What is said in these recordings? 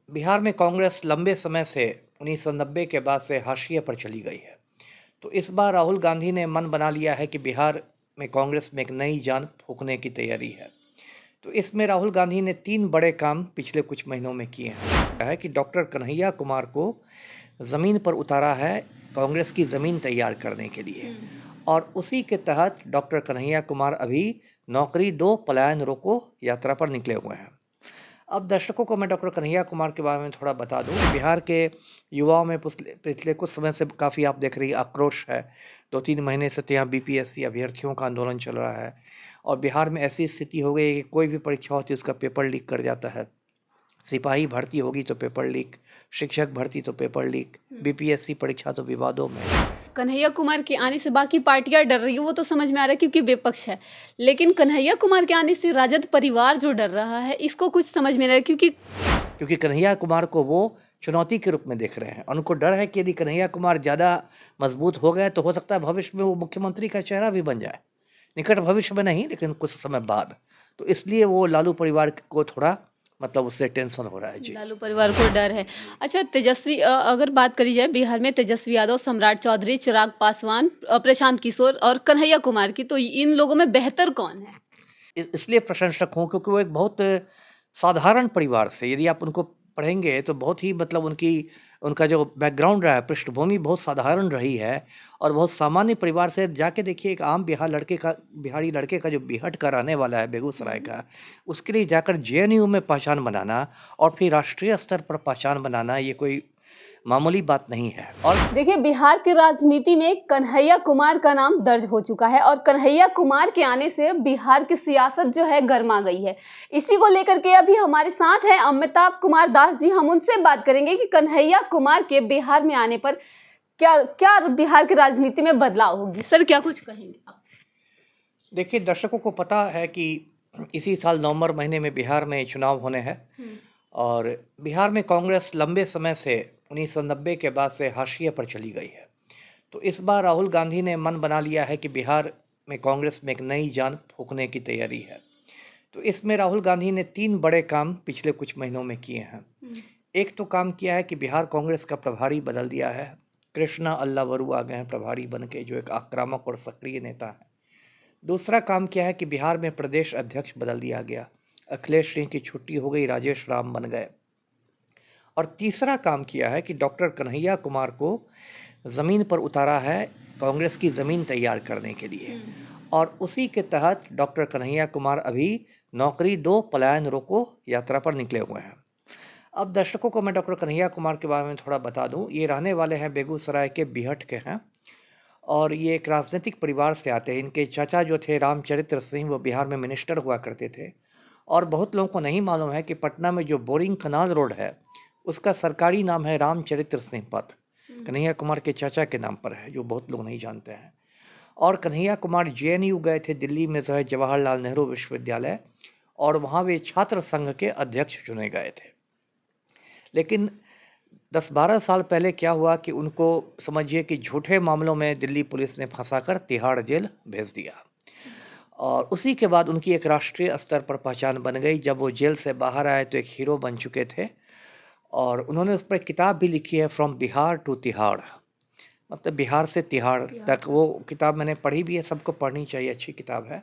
बिहार में कांग्रेस लंबे समय से 1990 के बाद से हाशिए पर चली गई है। तो इस बार राहुल गांधी ने मन बना लिया है कि बिहार में कांग्रेस में एक नई जान फूंकने की तैयारी है। तो इसमें राहुल गांधी ने 3 बड़े काम पिछले कुछ महीनों में किए हैं। है कि डॉक्टर कन्हैया कुमार को ज़मीन पर उतारा है कांग्रेस की ज़मीन तैयार करने के लिए। और उसी के तहत डॉक्टर कन्हैया कुमार अभी नौकरी दो पलायन रोको यात्रा पर निकले हुए हैं। अब दर्शकों को मैं डॉक्टर कन्हैया कुमार के बारे में थोड़ा बता दूं। बिहार के युवाओं में पिछले कुछ समय से काफ़ी आप देख रही आक्रोश है। 2-3 महीने से तो यहाँ बीपीएससी अभ्यर्थियों का आंदोलन चल रहा है और बिहार में ऐसी स्थिति हो गई है कि कोई भी परीक्षा होती है उसका पेपर लीक कर जाता है। सिपाही भर्ती होगी तो पेपर लीक, शिक्षक भर्ती तो पेपर लीक, बीपीएससी परीक्षा तो विवादों में। कन्हैया कुमार के आने से बाकी पार्टियां डर रही है, वो तो समझ में आ रहा है क्योंकि विपक्ष है। लेकिन कन्हैया कुमार के आने से राजद परिवार जो डर रहा है, इसको कुछ समझ में नहीं आ रहा है क्योंकि कन्हैया कुमार को वो चुनौती के रूप में देख रहे हैं। उनको डर है कि यदि कन्हैया कुमार ज़्यादा मजबूत हो गए तो हो सकता है भविष्य में वो मुख्यमंत्री का चेहरा भी बन जाए। निकट भविष्य में नहीं, लेकिन कुछ समय बाद। तो इसलिए वो लालू परिवार को थोड़ा मतलब उससे टेंशन हो रहा है। जी। लालू परिवार को डर है। अच्छा, तेजस्वी अगर बात करी जाए बिहार में तेजस्वी यादव, सम्राट चौधरी, चिराग पासवान, प्रशांत किशोर और कन्हैया कुमार की, तो इन लोगों में बेहतर कौन है? इसलिए प्रशंसक हूँ क्योंकि वो एक बहुत साधारण परिवार से, यदि आप उनको पढ़ेंगे तो बहुत ही मतलब उनका जो बैकग्राउंड रहा है, पृष्ठभूमि बहुत साधारण रही है और बहुत सामान्य परिवार से। जाके देखिए एक आम बिहारी लड़के का जो बिहट का रहने वाला है बेगूसराय का, उसके लिए जाकर जेएनयू में पहचान बनाना और फिर राष्ट्रीय स्तर पर पहचान बनाना, ये कोई मामूली बात नहीं है। और देखिए, बिहार की राजनीति में कन्हैया कुमार का नाम दर्ज हो चुका है और कन्हैया कुमार के आने से बिहार की सियासत जो है गर्मा गई है। इसी को लेकर के अभी हमारे साथ हैं अमिताभ कुमार दास जी। हम उनसे बात करेंगे कि कन्हैया कुमार के बिहार में आने पर क्या क्या बिहार की राजनीति में बदलाव होगी। सर, क्या कुछ कहेंगे आप? देखिए, दर्शकों को पता है कि इसी साल नवंबर महीने में बिहार में चुनाव होने हैं और बिहार में कांग्रेस लंबे समय से 1990 के बाद से हाशिए पर चली गई है। तो इस बार राहुल गांधी ने मन बना लिया है कि बिहार में कांग्रेस में एक नई जान फूंकने की तैयारी है। तो इसमें राहुल गांधी ने 3 बड़े काम पिछले कुछ महीनों में किए हैं। एक तो काम किया है कि बिहार कांग्रेस का प्रभारी बदल दिया है। कृष्णा अल्लावरू आ गए हैं प्रभारी बन के, जो एक आक्रामक और सक्रिय नेता है। दूसरा काम किया है कि बिहार में प्रदेश अध्यक्ष बदल दिया गया। अखिलेश सिंह की छुट्टी हो गई, राजेश राम बन गए। और तीसरा काम किया है कि डॉक्टर कन्हैया कुमार को ज़मीन पर उतारा है कांग्रेस की ज़मीन तैयार करने के लिए। और उसी के तहत डॉक्टर कन्हैया कुमार अभी नौकरी दो पलायन रोको यात्रा पर निकले हुए हैं। अब दर्शकों को मैं डॉक्टर कन्हैया कुमार के बारे में थोड़ा बता दूं। ये रहने वाले हैं बेगूसराय के बिहट के हैं और ये एक राजनीतिक परिवार से आते हैं। इनके चाचा जो थे रामचरित्र सिंह, वो बिहार में मिनिस्टर हुआ करते थे। और बहुत लोगों को नहीं मालूम है कि पटना में जो बोरिंग कनाल रोड है उसका सरकारी नाम है रामचरित्र सिंह पथ। कन्हैया कुमार के चाचा के नाम पर है, जो बहुत लोग नहीं जानते हैं। और कन्हैया कुमार जेएनयू गए थे, दिल्ली में जो है जवाहरलाल नेहरू विश्वविद्यालय, और वहाँ वे छात्र संघ के अध्यक्ष चुने गए थे। लेकिन 10-12 साल पहले क्या हुआ कि उनको समझिए कि झूठे मामलों में दिल्ली पुलिस ने फंसाकर तिहाड़ जेल भेज दिया। और उसी के बाद उनकी एक राष्ट्रीय स्तर पर पहचान बन गई। जब वो जेल से बाहर आए तो एक हीरो बन चुके थे और उन्होंने उस पर एक किताब भी लिखी है, फ्रॉम बिहार टू तिहाड़, मतलब बिहार से तिहाड़ तक। वो किताब मैंने पढ़ी भी है, सबको पढ़नी चाहिए, अच्छी किताब है।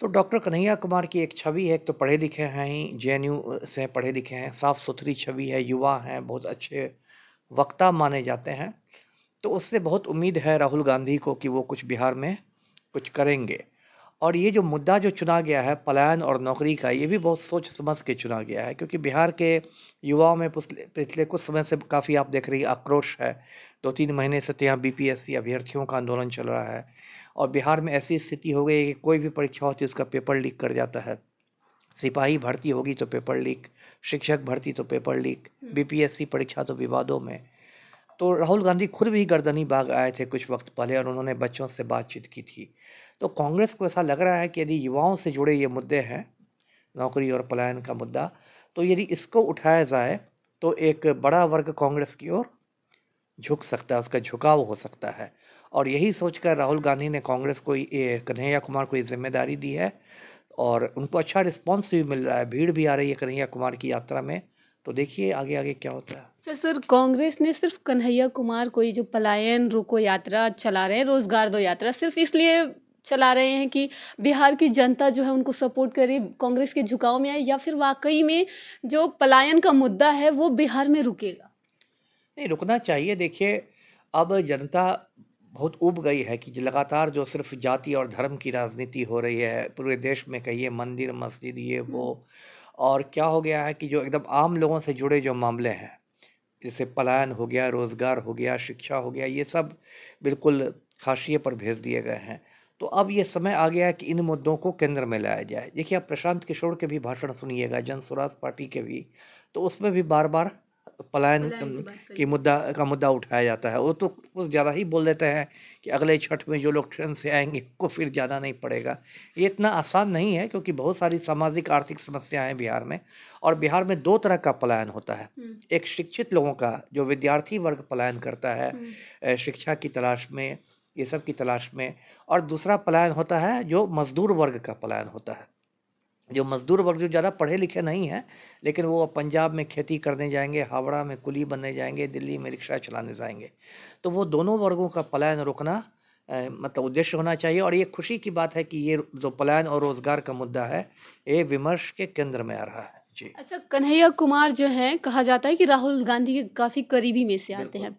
तो डॉक्टर कन्हैया कुमार की एक छवि है, एक तो पढ़े लिखे हैं ही, जेएनयू से पढ़े लिखे हैं, साफ़ सुथरी छवि है, युवा हैं, बहुत अच्छे वक्ता माने जाते हैं। तो उससे बहुत उम्मीद है राहुल गांधी को कि वो कुछ बिहार में कुछ करेंगे। और ये जो मुद्दा जो चुना गया है पलायन और नौकरी का, ये भी बहुत सोच समझ के चुना गया है क्योंकि बिहार के युवाओं में पिछले कुछ समय से काफ़ी आप देख रही आक्रोश है। 2-3 महीने से तो यहाँ बीपीएससी अभ्यर्थियों का आंदोलन चल रहा है और बिहार में ऐसी स्थिति हो गई है कि कोई भी परीक्षा होती है उसका पेपर लीक कर जाता है। सिपाही भर्ती होगी तो पेपर लीक, शिक्षक भर्ती तो पेपर लीक, बीपीएससी परीक्षा तो विवादों में। तो राहुल गांधी खुद भी गर्दनी बाग आए थे कुछ वक्त पहले और उन्होंने बच्चों से बातचीत की थी। तो कांग्रेस को ऐसा लग रहा है कि यदि युवाओं से जुड़े ये मुद्दे हैं, नौकरी और पलायन का मुद्दा, तो यदि इसको उठाया जाए तो एक बड़ा वर्ग कांग्रेस की ओर झुक सकता है, उसका झुकाव हो सकता है। और यही सोचकर राहुल गांधी ने कांग्रेस को ये कन्हैया कुमार को ये जिम्मेदारी दी है और उनको अच्छा रिस्पॉन्स भी मिल रहा है। भीड़ भी आ रही है कन्हैया कुमार की यात्रा में तो देखिए आगे आगे क्या होता है। अच्छा सर, कांग्रेस ने सिर्फ कन्हैया कुमार को ये जो पलायन रोको यात्रा चला रहे हैं, रोजगार दो यात्रा, सिर्फ इसलिए चला रहे हैं कि बिहार की जनता जो है उनको सपोर्ट करे, कांग्रेस के झुकाव में आए, या फिर वाकई में जो पलायन का मुद्दा है वो बिहार में रुकेगा? नहीं, रुकना चाहिए। देखिए, अब जनता बहुत ऊब गई है कि लगातार जो सिर्फ़ जाति और धर्म की राजनीति हो रही है, पूरे देश में कहिए मंदिर, मस्जिद ये वो, हुँ, और क्या हो गया है कि जो एकदम आम लोगों से जुड़े जो मामले हैं, जैसे पलायन हो गया, रोज़गार हो गया, शिक्षा हो गया, ये सब बिल्कुल हाशिए पर भेज दिए गए हैं। तो अब ये समय आ गया है कि इन मुद्दों को केंद्र में लाया जाए। देखिए, आप प्रशांत किशोर के भी भाषण सुनिएगा, जन स्वराज पार्टी के भी, तो उसमें भी बार-बार पलायन पलायन की बात की कही। मुद्दा उठाया जाता है। वो तो कुछ ज़्यादा ही बोल देते हैं कि अगले छठ में जो लोग ट्रेन से आएँगे उनको फिर जाना नहीं पड़ेगा। ये इतना आसान नहीं है, क्योंकि बहुत सारी सामाजिक आर्थिक समस्याएँ हैं बिहार में, और बिहार में 2 तरह का पलायन होता है। हुँ, एक शिक्षित लोगों का, जो विद्यार्थी वर्ग पलायन करता है हुँ, शिक्षा की तलाश में, ये सब की तलाश में, और दूसरा पलायन होता है जो मज़दूर वर्ग का पलायन होता है। जो मज़दूर वर्ग जो ज़्यादा पढ़े लिखे नहीं हैं, लेकिन वो अब पंजाब में खेती करने जाएँगे, हावड़ा में कुली बनने जाएँगे, दिल्ली में रिक्शा चलाने जाएँगे। तो वो दोनों वर्गों का पलायन रोकना मतलब उद्देश्य होना चाहिए, और ये खुशी की बात है कि ये जो पलायन और रोज़गार का मुद्दा है, ये विमर्श के केंद्र में आ रहा है। जी, अच्छा, कन्हैया कुमार जो हैं, कहा जाता है कि राहुल गांधी के काफ़ी करीबी में से आते बिल्कुल। हैं।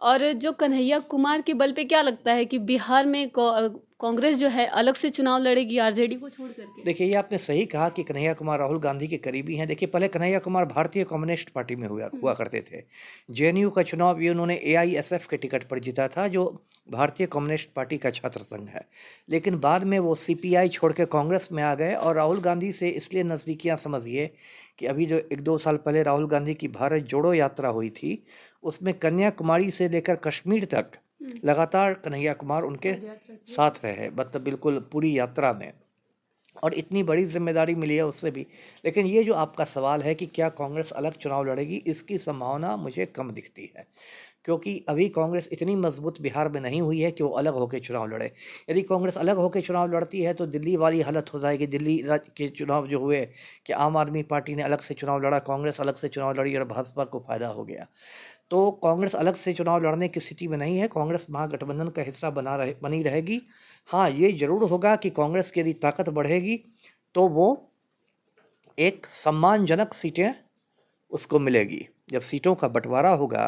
और जो कन्हैया कुमार के बल पे क्या लगता है कि बिहार में कांग्रेस जो है अलग से चुनाव लड़ेगी आरजेडी को छोड़ करके? देखिए, ये आपने सही कहा कि कन्हैया कुमार राहुल गांधी के करीबी हैं। देखिए, पहले कन्हैया कुमार भारतीय कम्युनिस्ट पार्टी में हुआ हुँ, हुआ करते थे। जेएनयू का चुनाव भी उन्होंने एआईएसएफ के टिकट पर जीता था, जो भारतीय कम्युनिस्ट पार्टी का छात्र संघ है। लेकिन बाद में वो सीपीआई छोड़ के कांग्रेस में आ गए, और राहुल गांधी से इसलिए नज़दीकियाँ समझिए कि अभी जो 1-2 साल पहले राहुल गांधी की भारत जोड़ो यात्रा हुई थी, उसमें कन्याकुमारी से लेकर कश्मीर तक हुँ, लगातार कन्हैया कुमार उनके पदयात्रा की। साथ रहे, मतलब बिल्कुल पूरी यात्रा में। और इतनी बड़ी ज़िम्मेदारी मिली है उससे भी। लेकिन ये जो आपका सवाल है कि क्या कांग्रेस अलग चुनाव लड़ेगी, इसकी संभावना मुझे कम दिखती है। क्योंकि अभी कांग्रेस इतनी मज़बूत बिहार में नहीं हुई है कि वो अलग होके चुनाव लड़े। यदि कांग्रेस अलग होके चुनाव लड़ती है तो दिल्ली वाली हालत हो जाएगी। दिल्ली राज्य के चुनाव जो हुए कि आम आदमी पार्टी ने अलग से चुनाव लड़ा, कांग्रेस अलग से चुनाव लड़ी और भाजपा को फ़ायदा हो गया। तो कांग्रेस अलग से चुनाव लड़ने की स्थिति में नहीं है, कांग्रेस महागठबंधन का हिस्सा बनी रहेगी। हाँ, ये ज़रूर होगा कि कांग्रेस की यदि ताकत बढ़ेगी, तो वो एक सम्मानजनक सीटें उसको मिलेगी। जब सीटों का बँटवारा होगा,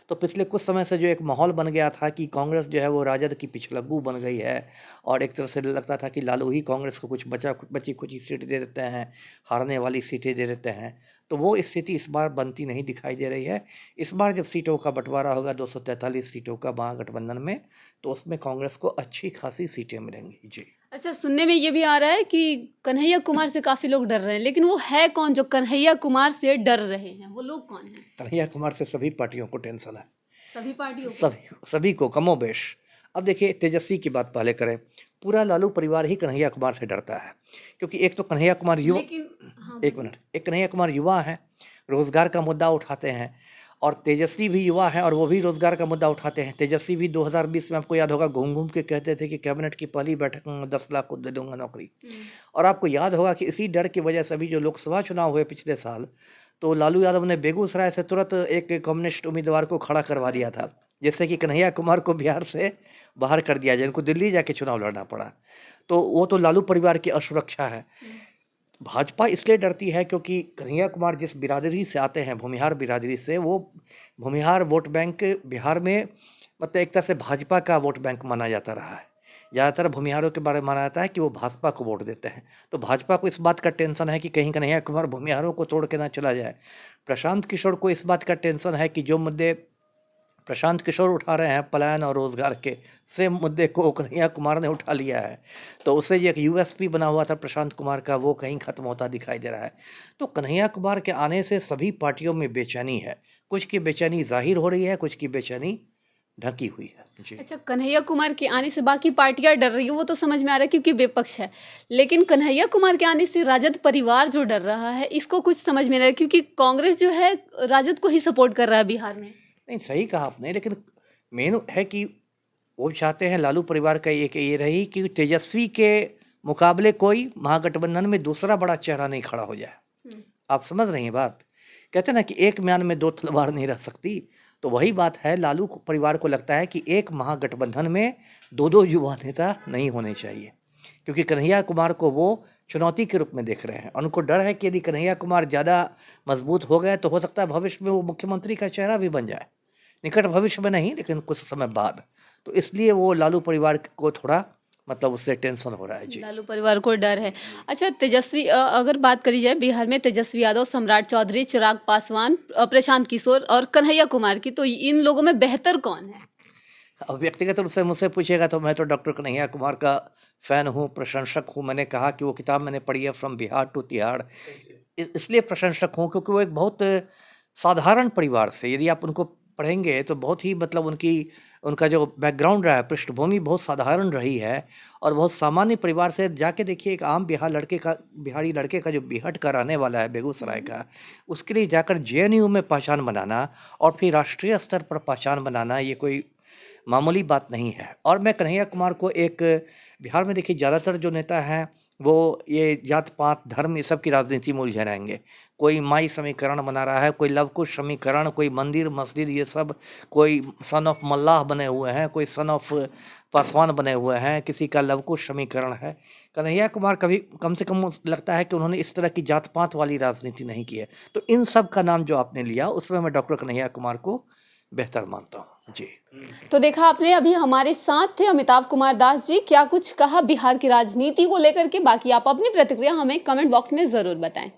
तो पिछले कुछ समय से जो एक माहौल बन गया था कि कांग्रेस जो है वो राजद की पिछलग्गू बन गई है, और एक तरह से लगता था कि लालू ही कांग्रेस को कुछ बची-खुची सीट दे देते हैं, हारने वाली सीटें दे देते हैं। तो वो स्थिति इस बार बनती नहीं दिखाई दे रही है। इस बार जब सीटों का बँटवारा होगा 243 सीटों का महागठबंधन में, तो उसमें कांग्रेस को अच्छी खासी सीटें मिलेंगी। जी। अच्छा, सुनने में ये भी आ रहा है कि कन्हैया कुमार से काफ़ी लोग डर रहे हैं, लेकिन वो है कौन जो कन्हैया कुमार से डर रहे हैं? वो लोग कौन हैं? कन्हैया कुमार से सभी पार्टियों को टेंशन है। सभी पार्टियों को? सभी सभी को कमोबेश। अब देखिए, तेजस्वी की बात पहले करें। पूरा लालू परिवार ही कन्हैया कुमार से डरता है, क्योंकि एक तो कन्हैया कुमार लेकिन हाँ, एक बोलिए। मिनट, एक कन्हैया कुमार युवा हैं, रोज़गार का मुद्दा उठाते हैं, और तेजस्वी भी युवा हैं और वो भी रोज़गार का मुद्दा उठाते हैं। तेजस्वी भी 2020 में आपको याद होगा घूम-घूम के कहते थे कि कैबिनेट की पहली बैठक में 10 लाख को दे दूँगा नौकरी। हुँ, और आपको याद होगा कि इसी डर की वजह से अभी जो लोकसभा चुनाव हुए पिछले साल, तो लालू यादव ने बेगूसराय से तुरंत एक कम्युनिस्ट उम्मीदवार को खड़ा करवा दिया था, जिससे कि कन्हैया कुमार को बिहार से बाहर कर दिया, जिनको दिल्ली जाके चुनाव लड़ना पड़ा। तो वो तो लालू परिवार की असुरक्षा है। हुँ, भाजपा इसलिए डरती है क्योंकि कन्हैया कुमार जिस बिरादरी से आते हैं, भूमिहार बिरादरी से, वो भूमिहार वोट बैंक बिहार में मतलब एक तरह से भाजपा का वोट बैंक माना जाता रहा है। ज़्यादातर भूमिहारों के बारे में माना जाता है कि वो भाजपा को वोट देते हैं। तो भाजपा को इस बात का टेंशन है कि कहीं कन्हैया कुमार भूमिहारों को तोड़ के ना चला जाए। प्रशांत किशोर को इस बात का टेंशन है कि जो मुद्दे प्रशांत किशोर उठा रहे हैं पलायन और रोज़गार के, सेम मुद्दे को कन्हैया कुमार ने उठा लिया है। तो उससे ये एक यूएसपी बना हुआ था प्रशांत कुमार का, वो कहीं ख़त्म होता दिखाई दे रहा है। तो कन्हैया कुमार के आने से सभी पार्टियों में बेचैनी है। कुछ की बेचैनी ज़ाहिर हो रही है, कुछ की बेचैनी ढकी हुई है। जी। अच्छा, कन्हैया कुमार के आने से बाकी पार्टियाँ डर रही हैं, वो तो समझ में आ रहा है क्योंकि विपक्ष है। लेकिन कन्हैया कुमार के आने से राजद परिवार जो डर रहा है, इसको कुछ समझ में नहीं आ रहा है क्योंकि कांग्रेस जो है राजद को ही सपोर्ट कर रहा है बिहार में। नहीं, सही कहा आपने, लेकिन मेन है कि वो चाहते हैं लालू परिवार का एक ये रही कि तेजस्वी के मुकाबले कोई महागठबंधन में दूसरा बड़ा चेहरा नहीं खड़ा हो जाए। हुँ, आप समझ रही हैं बात? कहते हैं ना कि एक म्यान में दो तलवार नहीं रह सकती, तो वही बात है। लालू परिवार को लगता है कि एक महागठबंधन में दो दो युवा नेता नहीं होने चाहिए, क्योंकि कन्हैया कुमार को वो चुनौती के रूप में देख रहे हैं। उनको डर है कि यदि कन्हैया कुमार ज़्यादा मजबूत हो गए तो हो सकता है भविष्य में वो मुख्यमंत्री का चेहरा भी बन जाए, निकट भविष्य में नहीं लेकिन कुछ समय बाद। तो इसलिए वो लालू परिवार को थोड़ा मतलब उससे टेंशन हो रहा है। जी। लालू परिवार को डर है। अच्छा, तेजस्वी अगर बात करी जाए बिहार में तेजस्वी यादव, सम्राट चौधरी, चिराग पासवान, प्रशांत किशोर और कन्हैया कुमार की, तो इन लोगों में बेहतर कौन है? अब व्यक्तिगत रूप से मुझसे पूछिएगा तो मैं तो डॉक्टर कन्हैया कुमार का फ़ैन हूँ, प्रशंसक हूँ। मैंने कहा कि वो किताब मैंने पढ़ी है फ्रॉम बिहार टू तिहाड़। इसलिए प्रशंसक हूँ क्योंकि वो एक बहुत साधारण परिवार से, यदि आप उनको पढ़ेंगे तो बहुत ही मतलब उनका जो बैकग्राउंड रहा है, पृष्ठभूमि बहुत साधारण रही है और बहुत सामान्य परिवार से। जाके देखिए एक आम बिहारी लड़के का जो बिहट का रहने वाला है बेगूसराय का, उसके लिए जाकर जेएनयू में पहचान बनाना और फिर राष्ट्रीय स्तर पर पहचान बनाना, ये कोई मामूली बात नहीं है। और मैं कन्हैया कुमार को एक बिहार में देखिए ज़्यादातर जो नेता हैं वो ये जात-पात, धर्म ये सब की राजनीति में उलझे रहेंगे। कोई माई समीकरण बना रहा है, कोई लवकुश समीकरण, कोई मंदिर मस्जिद ये सब, कोई सन ऑफ मल्लाह बने हुए हैं, कोई सन ऑफ पासवान बने हुए हैं, किसी का लवकुश समीकरण है। कन्हैया कुमार कभी कम से कम लगता है कि उन्होंने इस तरह की जात-पात वाली राजनीति नहीं की है। तो इन सब का नाम जो आपने लिया उसमें मैं डॉक्टर कन्हैया कुमार को बेहतर मानता हूँ। जी। तो देखा आपने, अभी हमारे साथ थे अमिताभ कुमार दास जी। क्या कुछ कहा बिहार की राजनीति को लेकर के, बाकी आप अपनी प्रतिक्रिया हमें कमेंट बॉक्स में ज़रूर बताएं।